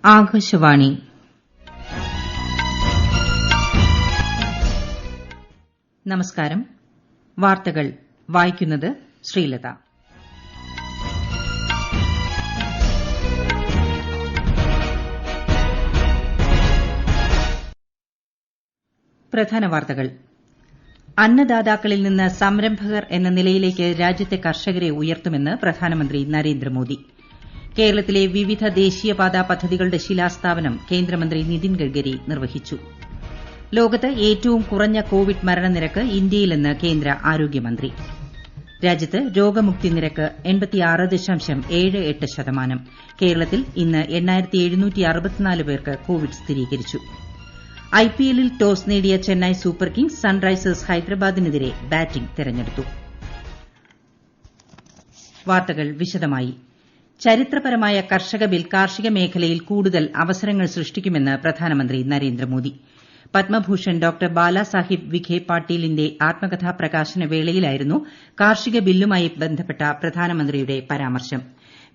ആകാശവാണി. നമസ്കാരം. വാർത്തകൾ വായിക്കുന്നത് ശ്രീലത. പ്രധാന വാർത്തകൾ. അന്നദാതാക്കളിൽ നിന്ന് സംരംഭകർ എന്ന നിലയിലേക്ക് രാജ്യത്തെ കർഷകരെ ഉയർത്തുമെന്ന് പ്രധാനമന്ത്രി നരേന്ദ്രമോദി. കേരളത്തിലെ വിവിധ ദേശീയപാതാ പദ്ധതികളുടെ ശിലാസ്ഥാപനം കേന്ദ്രമന്ത്രി നിതിൻ ഗഡ്കരി നിർവഹിച്ചു. ലോകത്ത് ഏറ്റവും കുറഞ്ഞ കോവിഡ് മരണനിരക്ക് ഇന്ത്യയിലെന്ന് കേന്ദ്ര ആരോഗ്യമന്ത്രി. രാജ്യത്ത് രോഗമുക്തി നിരക്ക് 86.78%. കേരളത്തിൽ ഇന്ന് 8764 പേർക്ക് കോവിഡ് സ്ഥിരീകരിച്ചു. ഐപിഎല്ലിൽ ടോസ് നേടിയ ചെന്നൈ സൂപ്പർ കിങ്സ് സൺറൈസേഴ്സ് ഹൈദരാബാദിനെതിരെ ബാറ്റിംഗ് തെരഞ്ഞെടുത്തു. വാർത്തകൾ വിശദമായി. ചരിത്രപരമായ കർഷക ബിൽ കാർഷിക മേഖലയിൽ കൂടുതൽ അവസരങ്ങൾ സൃഷ്ടിക്കുമെന്ന് പ്രധാനമന്ത്രി നരേന്ദ്രമോദി. പത്മഭൂഷൺ ഡോക്ടർ ബാലാസാഹിബ് വിഖെ പാട്ടീലിന്റെ ആത്മകഥാ പ്രകാശന വേളയിലായിരുന്നു കാർഷിക ബില്ലുമായി ബന്ധപ്പെട്ട പ്രധാനമന്ത്രിയുടെ പരാമർശം.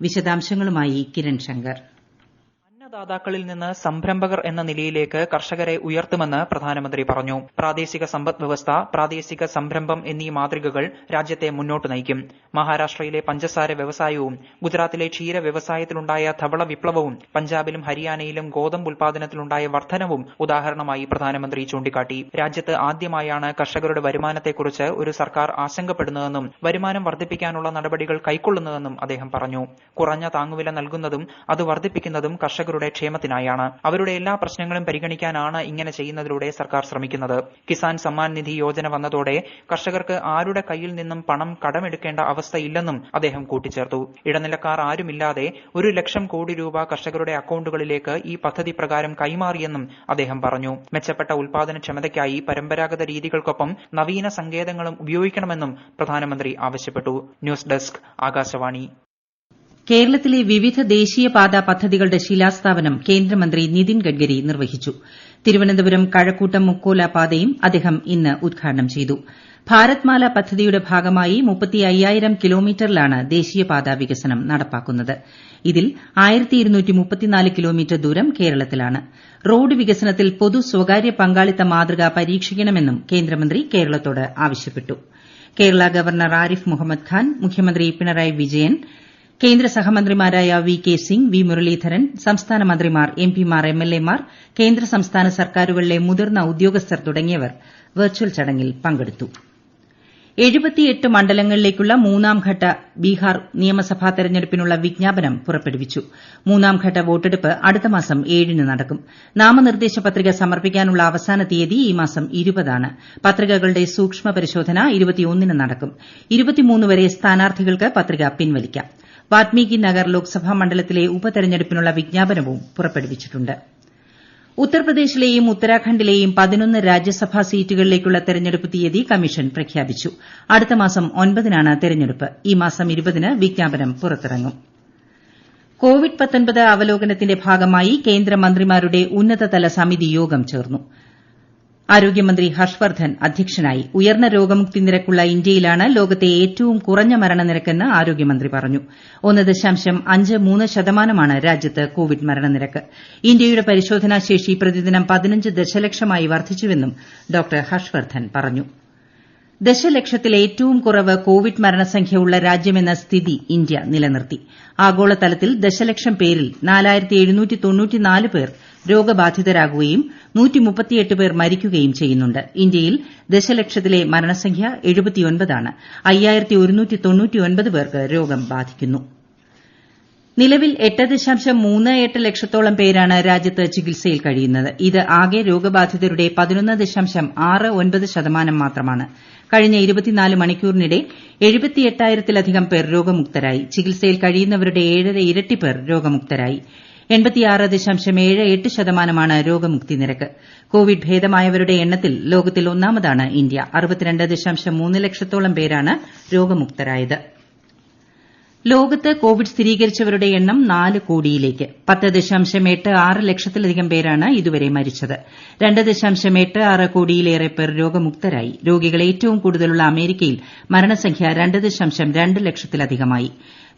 വിശദാംശങ്ങളുമായി കിരൺ ശങ്കർ. അന്നദാതാക്കളിൽ നിന്ന് സംരംഭകർ എന്ന നിലയിലേക്ക് കർഷകരെ ഉയർത്തുമെന്ന് പ്രധാനമന്ത്രി പറഞ്ഞു. പ്രാദേശിക സമ്പദ് വ്യവസ്ഥ, പ്രാദേശിക സംരംഭം എന്നീ മാതൃകകൾ രാജ്യത്തെ മുന്നോട്ട് നയിക്കും. മഹാരാഷ്ട്രയിലെ പഞ്ചസാര വ്യവസായവും ഗുജറാത്തിലെ ക്ഷീര വ്യവസായത്തിലുണ്ടായ ധവള വിപ്ലവവും പഞ്ചാബിലും ഹരിയാനയിലും ഗോതമ്പ് ഉൽപാദനത്തിലുണ്ടായ വർധനവും ഉദാഹരണമായി പ്രധാനമന്ത്രി ചൂണ്ടിക്കാട്ടി. രാജ്യത്ത് ആദ്യമായാണ് കർഷകരുടെ വരുമാനത്തെക്കുറിച്ച് ഒരു സർക്കാർ ആശങ്കപ്പെടുന്നതെന്നും വരുമാനം വർദ്ധിപ്പിക്കാനുള്ള നടപടികൾ കൈക്കൊള്ളുന്നതെന്നും അദ്ദേഹം പറഞ്ഞു. കുറഞ്ഞ താങ്ങുവില നൽകുന്നതും അത് വർദ്ധിപ്പിക്കുന്നതും കർഷകരുടെ ക്ഷേമത്തിനായാണ്. അവരുടെ എല്ലാ പ്രശ്നങ്ങളും പരിഗണിക്കാനാണ് ഇങ്ങനെ ചെയ്യുന്നതിലൂടെ സർക്കാർ ശ്രമിക്കുന്നത്. കിസാൻ സമ്മാൻ നിധി യോജന വന്നതോടെ കർഷകർക്ക് ആരുടെ കയ്യിൽ നിന്നും പണം കടമെടുക്കേണ്ട അവസ്ഥയില്ലെന്നും അദ്ദേഹം കൂട്ടിച്ചേർത്തു. ഇടനിലക്കാർ ആരുമില്ലാതെ 1 ലക്ഷം കോടി രൂപ കർഷകരുടെ അക്കൌണ്ടുകളിലേക്ക് ഈ പദ്ധതി പ്രകാരം കൈമാറിയെന്നും അദ്ദേഹം പറഞ്ഞു. മെച്ചപ്പെട്ട ഉൽപാദനക്ഷമതയ്ക്കായി പരമ്പരാഗത രീതികൾക്കൊപ്പം നവീന സങ്കേതങ്ങളും ഉപയോഗിക്കണമെന്നും പ്രധാനമന്ത്രി ആവശ്യപ്പെട്ടു. News desk, Akashvani. കേരളത്തിലെ വിവിധ ദേശീയപാതാ പദ്ധതികളുടെ ശിലാസ്ഥാപനം കേന്ദ്രമന്ത്രി നിതിൻ ഗഡ്കരി നിർവഹിച്ചു. തിരുവനന്തപുരം കഴക്കൂട്ടം മുക്കോല പാതയും അദ്ദേഹം ഇന്ന് ഉദ്ഘാടനം ചെയ്തു. ഭാരത്മാല പദ്ധതിയുടെ ഭാഗമായി 35,000 കിലോമീറ്ററിലാണ് ദേശീയപാതാ വികസനം നടപ്പാക്കുന്നത്. ഇതിൽ 1234 കിലോമീറ്റർ ദൂരം കേരളത്തിലാണ്. റോഡ് വികസനത്തിൽ പൊതു സ്വകാര്യ പങ്കാളിത്ത മാതൃക പരീക്ഷിക്കണമെന്നും കേന്ദ്രമന്ത്രി കേരളത്തോട് ആവശ്യപ്പെട്ടു. കേരള ഗവർണർ ആരിഫ് മുഹമ്മദ് ഖാൻ, മുഖ്യമന്ത്രി പിണറായി വിജയൻ, കേന്ദ്ര സഹമന്ത്രിമാരായ V K Singh, V Muraleedharan, സംസ്ഥാന മന്ത്രിമാർ, എംപിമാർ, എംഎൽഎമാർ, കേന്ദ്ര സംസ്ഥാന സർക്കാരുകളിലെ മുതിർന്ന ഉദ്യോഗസ്ഥർ തുടങ്ങിയവർ വെർച്വൽ ചടങ്ങിൽ പങ്കെടുത്തു. 78 മണ്ഡലങ്ങളിലേക്കുള്ള മൂന്നാംഘട്ട ബീഹാർ നിയമസഭാ തെരഞ്ഞെടുപ്പിനുള്ള വിജ്ഞാപനം പുറപ്പെടുവിച്ചു. മൂന്നാംഘട്ട വോട്ടെടുപ്പ് അടുത്ത മാസം 7-ന് നടക്കും. നാമനിർദ്ദേശ പത്രിക സമർപ്പിക്കാനുള്ള അവസാന തീയതി ഈ മാസം 20-ആണ്. പത്രികകളുടെ സൂക്ഷ്മ പരിശോധന 21-ന് നടക്കും. 23 വരെ സ്ഥാനാർത്ഥികൾക്ക് പത്രിക പിൻവലിക്കാം. വാൽമീകി നഗർ ലോക്സഭാ മണ്ഡലത്തിലെ ഉപതെരഞ്ഞെടുപ്പിനുള്ള വിജ്ഞാപനവും പുറപ്പെടുവിച്ചിട്ടുണ്ട്. ഉത്തർപ്രദേശിലെയും ഉത്തരാഖണ്ഡിലെയും 11 രാജ്യസഭാ സീറ്റുകളിലേക്കുള്ള തെരഞ്ഞെടുപ്പ് തീയതി കമ്മീഷൻ പ്രഖ്യാപിച്ചു. അടുത്ത മാസം 9-നാണ് തെരഞ്ഞെടുപ്പ്. ഈ മാസം 20-ന് വിജ്ഞാപനം പുറത്തിറങ്ങും. കോവിഡ്-19 അവലോകനത്തിന്റെ ഭാഗമായി കേന്ദ്രമന്ത്രിമാരുടെ ഉന്നതതല സമിതി യോഗം ചേർന്നു. ആരോഗ്യമന്ത്രി ഹർഷവർദ്ധൻ അധ്യക്ഷനായി. ഉയർന്ന രോഗമുക്തി നിരക്കുള്ള ഇന്ത്യയിലാണ് ലോകത്തെ ഏറ്റവും കുറഞ്ഞ മരണനിരക്കെന്ന് ആരോഗ്യമന്ത്രി പറഞ്ഞു. 1.53% രാജ്യത്ത് കോവിഡ് മരണനിരക്ക്. ഇന്ത്യയുടെ പരിശോധനാ ശേഷി പ്രതിദിനം 15 ദശലക്ഷമായി വർദ്ധിച്ചുവെന്നും ഡോക്ടർ ഹർഷവർദ്ധൻ പറഞ്ഞു. ദശലക്ഷത്തിൽ ഏറ്റവും കുറവ് കോവിഡ് മരണസംഖ്യ ഉള്ള രാജ്യമെന്ന സ്ഥിതി ഇന്ത്യ നിലനിർത്തി. ആഗോളതലത്തിൽ ദശലക്ഷം പേരിൽ 4794 പേർ രോഗബാധിതരാകുകയും 138 പേർ മരിക്കുകയും ചെയ്യുന്നുണ്ട്. ഇന്ത്യയിൽ ദശലക്ഷത്തിലെ മരണസംഖ്യ 79-ആണ്. 5199 പേർക്ക് രോഗം ബാധിക്കുന്നു. നിലവിൽ 8.38 ലക്ഷത്തോളം പേരാണ് രാജ്യത്ത് ചികിത്സയിൽ കഴിയുന്നത്. ഇത് ആകെ രോഗബാധിതരുടെ 11.69% മാത്രമാണ്. കഴിഞ്ഞ 24 മണിക്കൂറിനിടെ 78,000-ലധികം പേർ രോഗമുക്തരായി. ചികിത്സയിൽ കഴിയുന്നവരുടെ 7.5 ഇരട്ടി പേർ രോഗമുക്തരായി. 86.78% രോഗമുക്തി നിരക്ക്. കോവിഡ് ഭേദമായവരുടെ എണ്ണത്തിൽ ലോകത്തിൽ ഒന്നാമതാണ് ഇന്ത്യ. 62.3 ലക്ഷത്തോളം പേരാണ് രോഗമുക്തരായത്. ലോകത്ത് കോവിഡ് സ്ഥിരീകരിച്ചവരുടെ എണ്ണം 4 കോടിയിലേക്ക്. 10.86 ലക്ഷത്തിലധികം പേരാണ് ഇതുവരെ മരിച്ചത്. 2.86 കോടിയിലേറെ പേർ രോഗമുക്തരായി. രോഗികൾ ഏറ്റവും കൂടുതലുള്ള അമേരിക്കയിൽ മരണസംഖ്യ 2.2 ലക്ഷത്തിലധികമായി.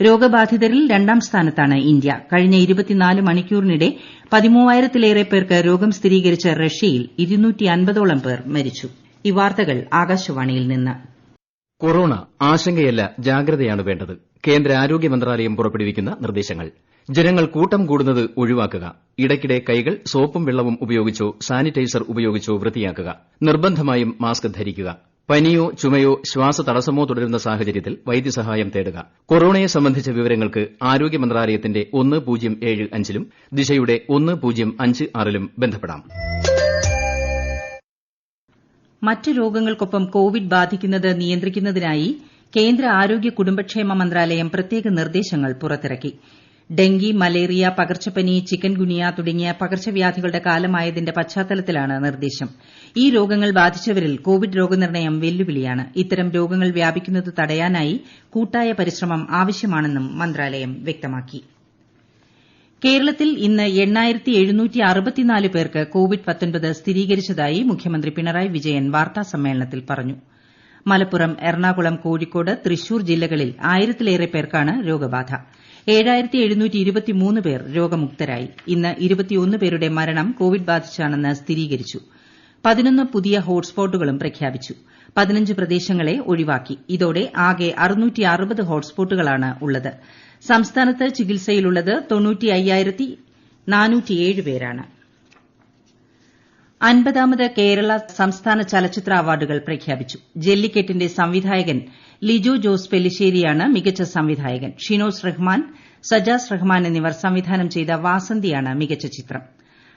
രോഗബാധിതരിൽ രണ്ടാം സ്ഥാനത്താണ് ഇന്ത്യ. കഴിഞ്ഞ 24 മണിക്കൂറിനിടെ 13,000-ലേറെ പേർക്ക് രോഗം സ്ഥിരീകരിച്ച റഷ്യയിൽ 250ഓളം പേർ മരിച്ചു. ഈ വാർത്തകൾ ആകാശവാണിയിൽ നിന്ന്. കൊറോണ ആശങ്കയല്ല, ജാഗ്രതയാണ് വേണ്ടത്. കേന്ദ്ര ആരോഗ്യ മന്ത്രാലയം പുറപ്പെടുവിക്കുന്ന നിർദ്ദേശങ്ങൾ. ജനങ്ങൾ കൂട്ടം കൂടുന്നത് ഒഴിവാക്കുക. ഇടയ്ക്കിടെ കൈകൾ സോപ്പും വെള്ളവും ഉപയോഗിച്ചോ സാനിറ്റൈസർ ഉപയോഗിച്ചോ വൃത്തിയാക്കുക. നിർബന്ധമായും മാസ്ക് ധരിക്കുക. പനിയോ ചുമയോ ശ്വാസതടസ്സമോ തുടരുന്ന സാഹചര്യത്തിൽ വൈദ്യസഹായം തേടുക. കൊറോണയെ സംബന്ധിച്ച വിവരങ്ങൾക്ക് ആരോഗ്യ മന്ത്രാലയത്തിന്റെ 1075-ലും ദിശയുടെ 1056-ലും ബന്ധപ്പെടാം. മറ്റ് രോഗങ്ങൾക്കൊപ്പം കോവിഡ് ബാധിക്കുന്നത് നിയന്ത്രിക്കുന്നതിനായി കേന്ദ്ര ആരോഗ്യ കുടുംബക്ഷേമ മന്ത്രാലയം പ്രത്യേക നിർദ്ദേശങ്ങൾ പുറത്തിറക്കി. ഡെങ്കി, മലേറിയ, പകർച്ചപ്പനി, ചിക്കൻ ഗുനിയ തുടങ്ങിയ പകർച്ചവ്യാധികളുടെ കാലമായതിന്റെ പശ്ചാത്തലത്തിലാണ് നിർദ്ദേശം. ഈ രോഗങ്ങൾ ബാധിച്ചവരിൽ കോവിഡ് രോഗനിർണയം വെല്ലുവിളിയാണ്. ഇത്തരം രോഗങ്ങൾ വ്യാപിക്കുന്നത് തടയാനായി കൂട്ടായ പരിശ്രമം ആവശ്യമാണെന്നും മന്ത്രാലയം വ്യക്തമാക്കി. കേരളത്തിൽ ഇന്ന് 8,764 പേർക്ക് കോവിഡ്-19 സ്ഥിരീകരിച്ചതായി മുഖ്യമന്ത്രി പിണറായി വിജയൻ വാർത്താസമ്മേളനത്തിൽ പറഞ്ഞു. മലപ്പുറം, എറണാകുളം, കോഴിക്കോട്, തൃശൂർ ജില്ലകളിൽ 1000-ലേറെ പേർക്കാണ് രോഗബാധ. 7,723 പേർ രോഗമുക്തരായി. ഇന്ന് 21 പേരുടെ മരണം കോവിഡ് ബാധിച്ചാണെന്ന് സ്ഥിരീകരിച്ചു. 11 പുതിയ ഹോട്ട്സ്പോട്ടുകളും പ്രഖ്യാപിച്ചു. 15 പ്രദേശങ്ങളെ ഒഴിവാക്കി. ഇതോടെ ആകെ 660 ഹോട്ട്സ്പോട്ടുകളാണ് ഉള്ളത്. സംസ്ഥാനത്ത് ചികിത്സയിലുള്ളത് 95,407 പേരാണ്. 50ാമത് കേരള സംസ്ഥാന ചലച്ചിത്ര അവാർഡുകൾ പ്രഖ്യാപിച്ചു. ജല്ലിക്കെട്ടിന്റെ സംവിധായകൻ ലിജോ ജോസ് പെല്ലിശ്ശേരിയാണ് മികച്ച സംവിധായകൻ. ഷിനോസ് റഹ്മാൻ, സജാസ് റഹ്മാൻ എന്നിവർ സംവിധാനം ചെയ്ത വാസന്തിയാണ് മികച്ച ചിത്രം.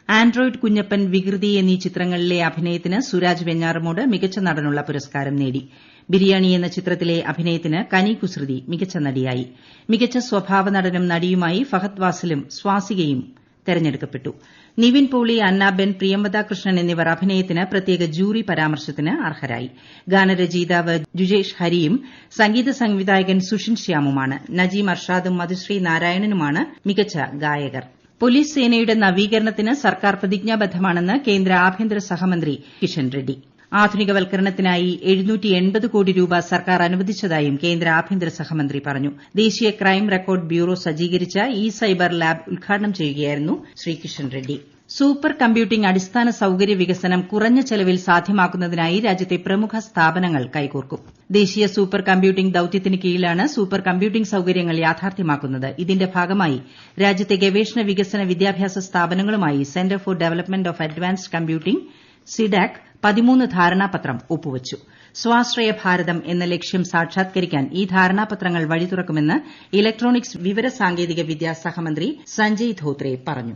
ആൻഡ്രോയിഡ് കുഞ്ഞപ്പൻ, വികൃതി എന്നീ ചിത്രങ്ങളിലെ അഭിനയത്തിന് സുരാജ് വെഞ്ഞാറമൂട് മികച്ച നടനുള്ള പുരസ്കാരം നേടി. ബിരിയാണി എന്ന ചിത്രത്തിലെ അഭിനയത്തിന് കനി കുസൃതി മികച്ച നടിയായി. മികച്ച സ്വഭാവ നടനും നടിയുമായി ഫഹദ് വാസിലും സ്വാസികയും തെരഞ്ഞെടുക്കപ്പെട്ടു. നിവിൻ പോളി, അന്നാബെൻ, പ്രിയംവദ കൃഷ്ണൻ എന്നിവർ അഭിനയത്തിന് പ്രത്യേക ജൂറി പരാമർശത്തിന് അർഹരായി. ഗാനരചയിതാവ് ജുജേഷ് ഹരിയും സംഗീത സംവിധായകൻ സുഷിൻ ശ്യാമുമാണ്. നജീം അർഷാദും മധുശ്രീ നാരായണനുമാണ് മികച്ച ഗായകർ. പോലീസ് സേനയുടെ നവീകരണത്തിന് സർക്കാർ പ്രതിജ്ഞാബദ്ധമാണെന്ന് കേന്ദ്ര ആഭ്യന്തര സഹമന്ത്രി കിഷൻ റെഡ്ഡി. ആധുനികവൽക്കരണത്തിനായി 780 കോടി രൂപ സർക്കാർ അനുവദിച്ചതായും കേന്ദ്ര ആഭ്യന്തര സഹമന്ത്രി പറഞ്ഞു. ദേശീയ ക്രൈം റെക്കോർഡ് ബ്യൂറോ സജ്ജീകരിച്ച ഇ സൈബർ ലാബ് ഉദ്ഘാടനം ചെയ്യുകയായിരുന്നു ശ്രീ കിഷൻ റെഡ്ഡി. സൂപ്പർ കമ്പ്യൂട്ടിംഗ് അടിസ്ഥാന സൌകര്യ വികസനം കുറഞ്ഞ ചെലവിൽ സാധ്യമാക്കുന്നതിനായി രാജ്യത്തെ പ്രമുഖ സ്ഥാപനങ്ങൾ കൈകോർക്കും. ദേശീയ സൂപ്പർ കമ്പ്യൂട്ടിംഗ് ദൌത്യത്തിന് കീഴിലാണ് സൂപ്പർ കമ്പ്യൂട്ടിംഗ് സൌകര്യങ്ങൾ യാഥാർത്ഥ്യമാക്കുന്നത്. ഇതിന്റെ ഭാഗമായി രാജ്യത്തെ ഗവേഷണ വികസന വിദ്യാഭ്യാസ സ്ഥാപനങ്ങളുമായി centre for development of advanced computing CDAC 13 ധാരണാപത്രം ഒപ്പുവച്ചു. സ്വാശ്രയ ഭാരതം എന്ന ലക്ഷ്യം സാക്ഷാത്കരിക്കാൻ ഈ ധാരണാപത്രങ്ങൾ വഴി തുറക്കുമെന്ന് ഇലക്ട്രോണിക്സ് വിവരസാങ്കേതിക വിദ്യാ സഹമന്ത്രി സഞ്ജയ് ധോത്രെ പറഞ്ഞു.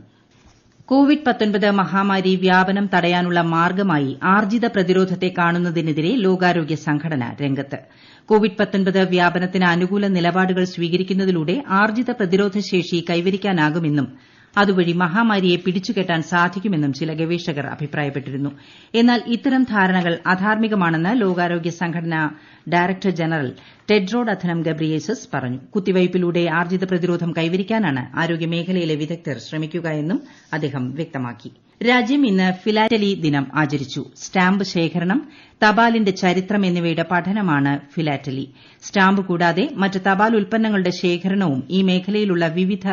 കോവിഡ്-19 മഹാമാരി വ്യാപനം തടയാനുള്ള മാർഗമായി ആർജിത പ്രതിരോധത്തെ കാണുന്നതിനെതിരെ ലോകാരോഗ്യ സംഘടന രംഗത്ത്. കോവിഡ്-19 വ്യാപനത്തിന് അനുകൂല നിലപാടുകൾ സ്വീകരിക്കുന്നതിലൂടെ ആർജിത പ്രതിരോധശേഷി കൈവരിക്കാനാകുമെന്നും അതുവഴി മഹാമാരിയെ പിടിച്ചുകെട്ടാൻ സാധിക്കുമെന്നും ചില ഗവേഷകർ അഭിപ്രായപ്പെട്ടിരുന്നു. എന്നാൽ ഇത്തരം ധാരണകൾ അധാർമികമാണെന്ന് ലോകാരോഗ്യ സംഘടന ഡയറക്ടർ ജനറൽ ടെഡ്രോസ് അഥനം ഗബ്രിയേസസ് പറഞ്ഞു. കുത്തിവയ്പിലൂടെ ആർജിത പ്രതിരോധം കൈവരിക്കാനാണ് ആരോഗ്യമേഖലയിലെ വിദഗ്ധർ ശ്രമിക്കുകയെന്നും അദ്ദേഹം വ്യക്തമാക്കി. രാജ്യം ഇന്ന് ഫിലാറ്റലി ദിനം ആചരിച്ചു. സ്റ്റാമ്പ് ശേഖരണം, തപാലിന്റെ ചരിത്രം എന്നിവയുടെ പഠനമാണ് ഫിലാറ്റലി. സ്റ്റാമ്പ് കൂടാതെ മറ്റ് തപാൽ ഉൽപ്പന്നങ്ങളുടെ ശേഖരണവും ഈ മേഖലയിലുള്ള വിവിധ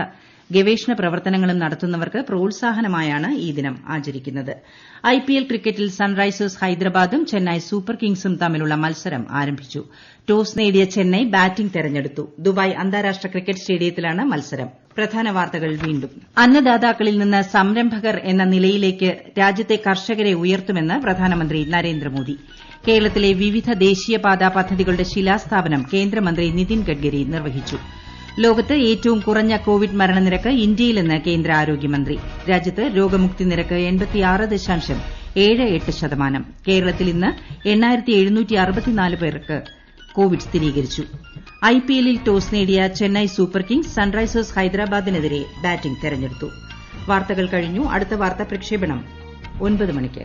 ഗവേഷണ പ്രവർത്തനങ്ങളും നടത്തുന്നവർക്ക് പ്രോത്സാഹനമായാണ് ഈ ദിനം ആചരിക്കുന്നത്. ഐപിഎൽ ക്രിക്കറ്റിൽ സൺറൈസേഴ്സ് ഹൈദരാബാദും ചെന്നൈ സൂപ്പർ കിങ്സും തമ്മിലുള്ള മത്സരം ആരംഭിച്ചു. ടോസ് നേടിയ ചെന്നൈ ബാറ്റിംഗ് തെരഞ്ഞെടുത്തു. ദുബായ് അന്താരാഷ്ട്ര ക്രിക്കറ്റ് സ്റ്റേഡിയത്തിലാണ് മത്സരം. പ്രധാന വാർത്തകൾ വീണ്ടും. അന്നദാതാക്കളിൽ നിന്ന് സംരംഭകർ എന്ന നിലയിലേക്ക് രാജ്യത്തെ കർഷകരെ ഉയർത്തുമെന്ന് പ്രധാനമന്ത്രി നരേന്ദ്രമോദി. കേരളത്തിലെ വിവിധ ദേശീയപാത പദ്ധതികളുടെ ശിലാസ്ഥാപനം കേന്ദ്രമന്ത്രി നിതിൻ ഗഡ്കരി നിർവഹിച്ചു. ലോകത്ത് ഏറ്റവും കുറഞ്ഞ കോവിഡ് മരണനിരക്ക് ഇന്ത്യയിലെന്ന് കേന്ദ്ര ആരോഗ്യമന്ത്രി. രാജ്യത്ത് രോഗമുക്തി നിരക്ക് 86.78%. കേരളത്തിൽ ഇന്ന് 8,764 പേർക്ക് കോവിഡ് സ്ഥിരീകരിച്ചു. ഐപിഎല്ലിൽ ടോസ് നേടിയ ചെന്നൈ സൂപ്പർ കിങ്സ് സൺറൈസേഴ്സ് ഹൈദരാബാദിനെതിരെ ബാറ്റിംഗ് തെരഞ്ഞെടുത്തു. വാർത്തകൾ കഴിഞ്ഞു. അടുത്ത വാർത്താ പ്രക്ഷേപണം 9 മണിക്ക്.